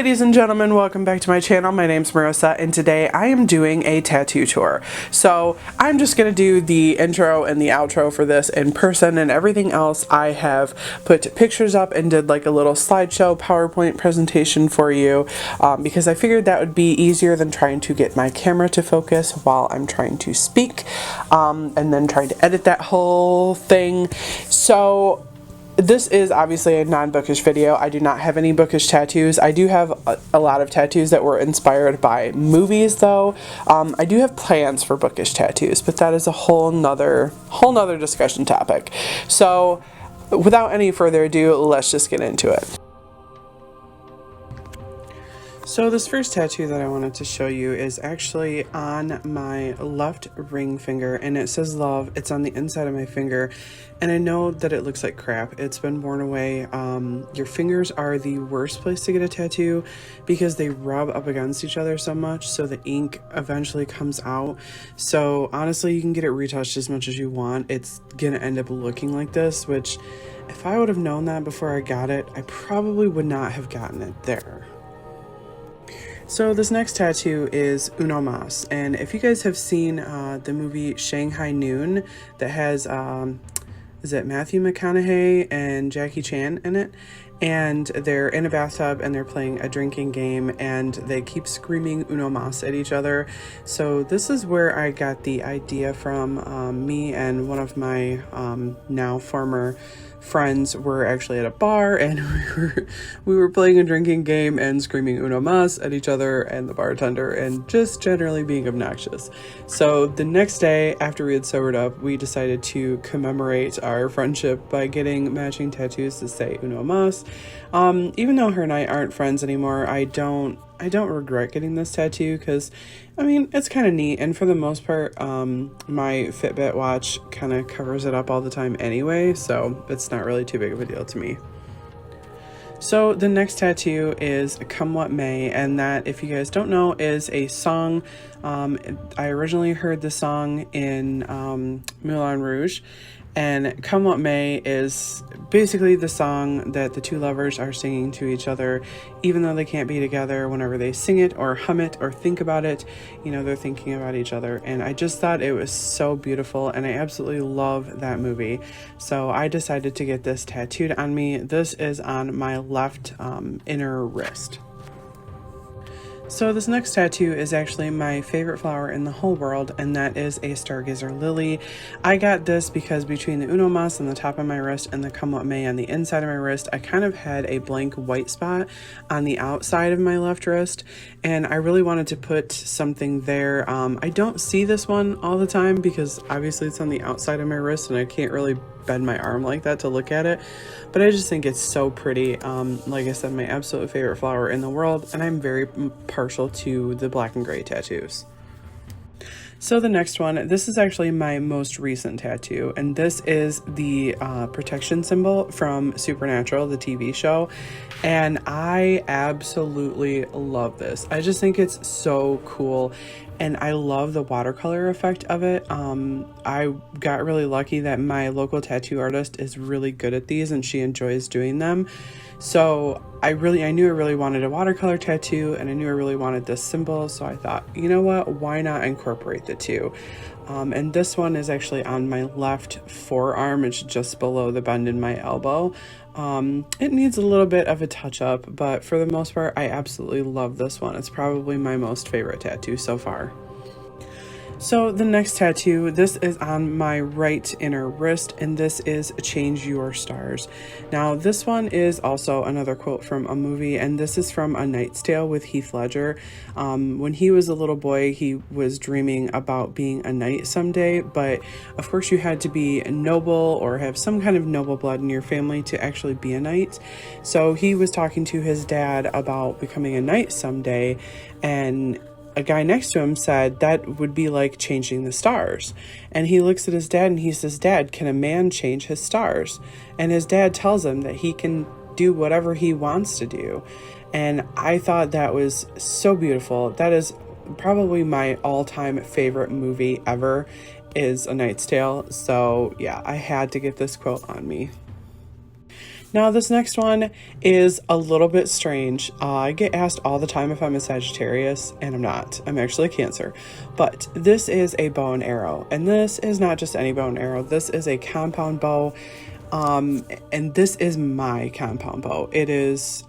Ladies and gentlemen, welcome back to my channel. My name's Marissa and today I am doing a tattoo tour. So I'm just going to do the intro and the outro for this in person, and everything else I have put pictures up and did like a little slideshow PowerPoint presentation for you because I figured that would be easier than trying to get my camera to focus while I'm trying to speak and then trying to edit that whole thing. So this is obviously a non-bookish video. I do not have any bookish tattoos. I do have a lot of tattoos that were inspired by movies though. I do have plans for bookish tattoos, but that is a whole nother discussion topic. So without any further ado, let's just get into it. So this first tattoo that I wanted to show you is actually on my left ring finger, and it says love. It's on the inside of my finger, and I know that it looks like crap. It's been worn away. Your fingers are the worst place to get a tattoo because they rub up against each other so much, so the ink eventually comes out. So honestly, you can get it retouched as much as you want. It's gonna end up looking like this, which if I would have known that before I got it, I probably would not have gotten it there. So this next tattoo is Uno Mas, and if you guys have seen the movie Shanghai Noon that has is it Matthew McConaughey and Jackie Chan in it, and they're in a bathtub and they're playing a drinking game and they keep screaming Uno Mas at each other. So this is where I got the idea from. Me and one of my now former friends were actually at a bar, and we were playing a drinking game and screaming Uno Mas at each other and the bartender, and just generally being obnoxious. So the next day after we had sobered up, we decided to commemorate our friendship by getting matching tattoos to say Uno Mas. Even though her and I aren't friends anymore, I don't regret getting this tattoo because, I mean, it's kind of neat, and for the most part, my Fitbit watch kind of covers it up all the time anyway, so it's not really too big of a deal to me. So the next tattoo is Come What May, and that, if you guys don't know, is a song. I originally heard the song in Moulin Rouge, and Come What May is basically the song that the two lovers are singing to each other, even though they can't be together. Whenever they sing it or hum it or think about it, you know, they're thinking about each other. And I just thought it was so beautiful, and I absolutely love that movie. So I decided to get this tattooed on me. This is on my left inner wrist. So this next tattoo is actually my favorite flower in the whole world, and that is a Stargazer Lily. I got this because between the Uno Mas on the top of my wrist and the Come What May on the inside of my wrist, I kind of had a blank white spot on the outside of my left wrist, and I really wanted to put something there. I don't see this one all the time because obviously it's on the outside of my wrist and I can't really bend my arm like that to look at it, but I just think it's so pretty. Like I said, my absolute favorite flower in the world, and I'm very partial to the black and gray tattoos. So the next one, this is actually my most recent tattoo, and this is the protection symbol from Supernatural, the TV show, and I absolutely love this. I just think it's so cool, and I love the watercolor effect of it. I got really lucky that my local tattoo artist is really good at these, and she enjoys doing them. So I knew I really wanted a watercolor tattoo, and I knew I really wanted this symbol, so I thought, you know what, why not incorporate the two? And this one is actually on my left forearm. It's just below the bend in my elbow. It needs a little bit of a touch up, but for the most part, I absolutely love this one. It's probably my most favorite tattoo so far. So the next tattoo, this is on my right inner wrist, and this is Change Your Stars. Now this one is also another quote from a movie, and this is from A Knight's Tale with Heath Ledger. When he was a little boy, he was dreaming about being a knight someday, but of course you had to be noble or have some kind of noble blood in your family to actually be a knight. So he was talking to his dad about becoming a knight someday, and a guy next to him said that would be like changing the stars. And he looks at his dad and he says, "Dad, can a man change his stars?" And his dad tells him that he can do whatever he wants to do. And I thought that was so beautiful. That is probably my all-time favorite movie ever, is A Knight's Tale. So yeah, I had to get this quote on me. Now, this next one is a little bit strange. I get asked all the time if I'm a Sagittarius, and I'm not. I'm actually a Cancer. But this is a bow and arrow, and this is not just any bow and arrow. This is a compound bow, and this is my compound bow. It is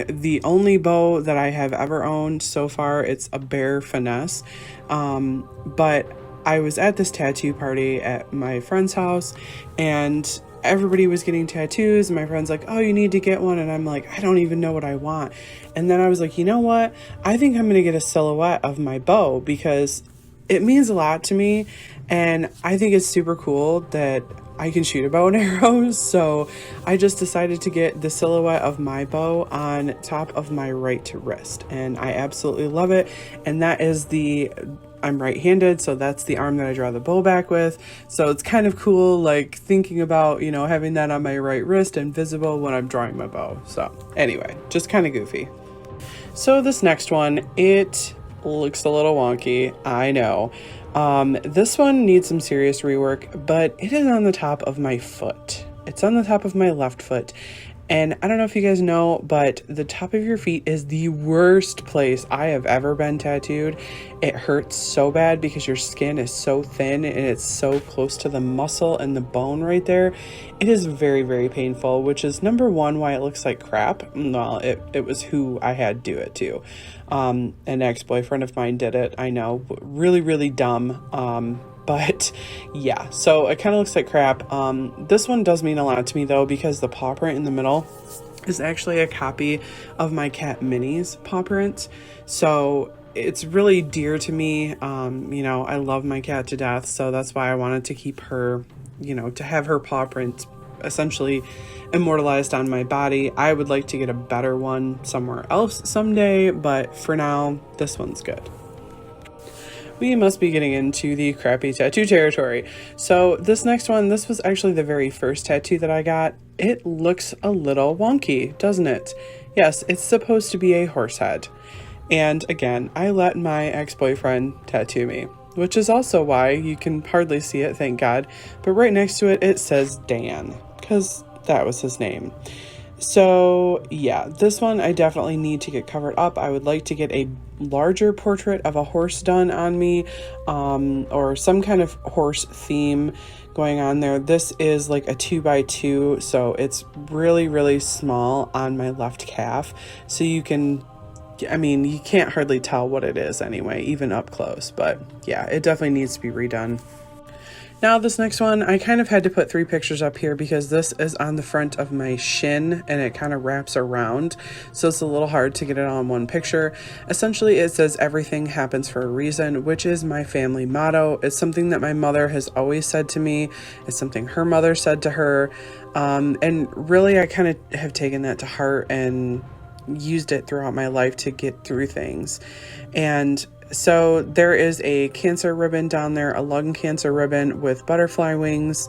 the only bow that I have ever owned so far. It's a Bear Finesse, but I was at this tattoo party at my friend's house, and everybody was getting tattoos, and my friend's like, oh, you need to get one. And I'm like, I don't even know what I want. And then I was like, you know what? I think I'm going to get a silhouette of my bow because it means a lot to me. And I think it's super cool that I can shoot a bow and arrow. So I just decided to get the silhouette of my bow on top of my right wrist. And I absolutely love it. And that is I'm right-handed, so that's the arm that I draw the bow back with. So it's kind of cool, like thinking about, having that on my right wrist and visible when I'm drawing my bow. So anyway, just kind of goofy. So this next one, it looks a little wonky, I know. This one needs some serious rework, but it is on the top of my foot. It's on the top of my left foot. And I don't know if you guys know, but the top of your feet is the worst place I have ever been tattooed. It hurts so bad because your skin is so thin and it's so close to the muscle and the bone right there. It is very, very painful, which is number one, why it looks like crap. Well, it was who I had do it to. An ex-boyfriend of mine did it. I know, really, really dumb. But yeah, so it kind of looks like crap. This one does mean a lot to me though, because the paw print in the middle is actually a copy of my cat Minnie's paw print. So it's really dear to me. I love my cat to death. So that's why I wanted to keep her, to have her paw print essentially immortalized on my body. I would like to get a better one somewhere else someday, but for now, this one's good. We must be getting into the crappy tattoo territory. So this next one, this was actually the very first tattoo that I got. It looks a little wonky, doesn't it? Yes, it's supposed to be a horse head. And again, I let my ex-boyfriend tattoo me, which is also why you can hardly see it, thank God. But right next to it, it says Dan, because that was his name. So yeah, this one I definitely need to get covered up. I would like to get a larger portrait of a horse done on me, or some kind of horse theme going on there. This is like a 2x2, so it's really, really small on my left calf. So you can't hardly tell what it is anyway, even up close. But yeah, it definitely needs to be redone. Now this next one, I kind of had to put 3 pictures up here because this is on the front of my shin and it kind of wraps around. So it's a little hard to get it all in one picture. Essentially, it says everything happens for a reason, which is my family motto. It's something that my mother has always said to me. It's something her mother said to her. And really, I kind of have taken that to heart and used it throughout my life to get through things. And so there is a cancer ribbon down there, a lung cancer ribbon with butterfly wings.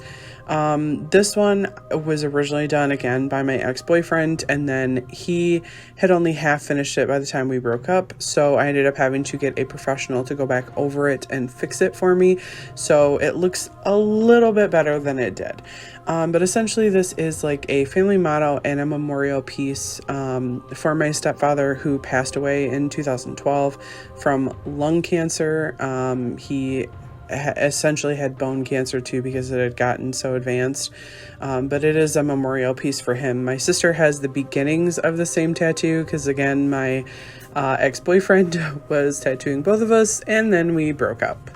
This one was originally done again by my ex-boyfriend, and then he had only half finished it by the time we broke up. So I ended up having to get a professional to go back over it and fix it for me. So it looks a little bit better than it did. But essentially this is like a family motto and a memorial piece for my stepfather who passed away in 2012 from lung cancer. He essentially had bone cancer too because it had gotten so advanced, but it is a memorial piece for him. My sister has the beginnings of the same tattoo because again my ex-boyfriend was tattooing both of us and then we broke up.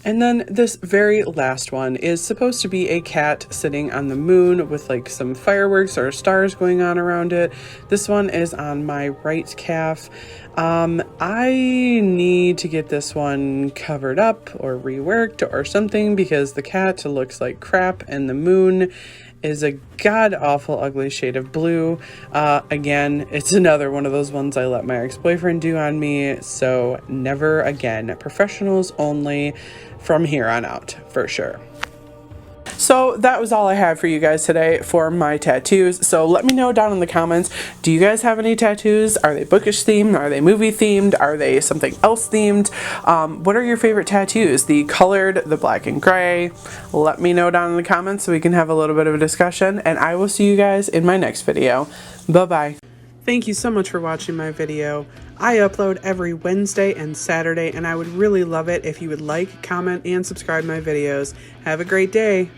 And then this very last one is supposed to be a cat sitting on the moon with like some fireworks or stars going on around it. This one is on my right calf. I need to get this one covered up or reworked or something because the cat looks like crap and the moon is a god-awful ugly shade of blue. Again, it's another one of those ones I let my ex-boyfriend do on me, so never again. Professionals only from here on out, for sure. So that was all I had for you guys today for my tattoos. So let me know down in the comments, do you guys have any tattoos? Are they bookish themed? Are they movie themed? Are they something else themed? What are your favorite tattoos? The colored, the black and gray? Let me know down in the comments so we can have a little bit of a discussion, and I will see you guys in my next video. Bye-bye. Thank you so much for watching my video. I upload every Wednesday and Saturday, and I would really love it if you would like, comment, and subscribe my videos. Have a great day.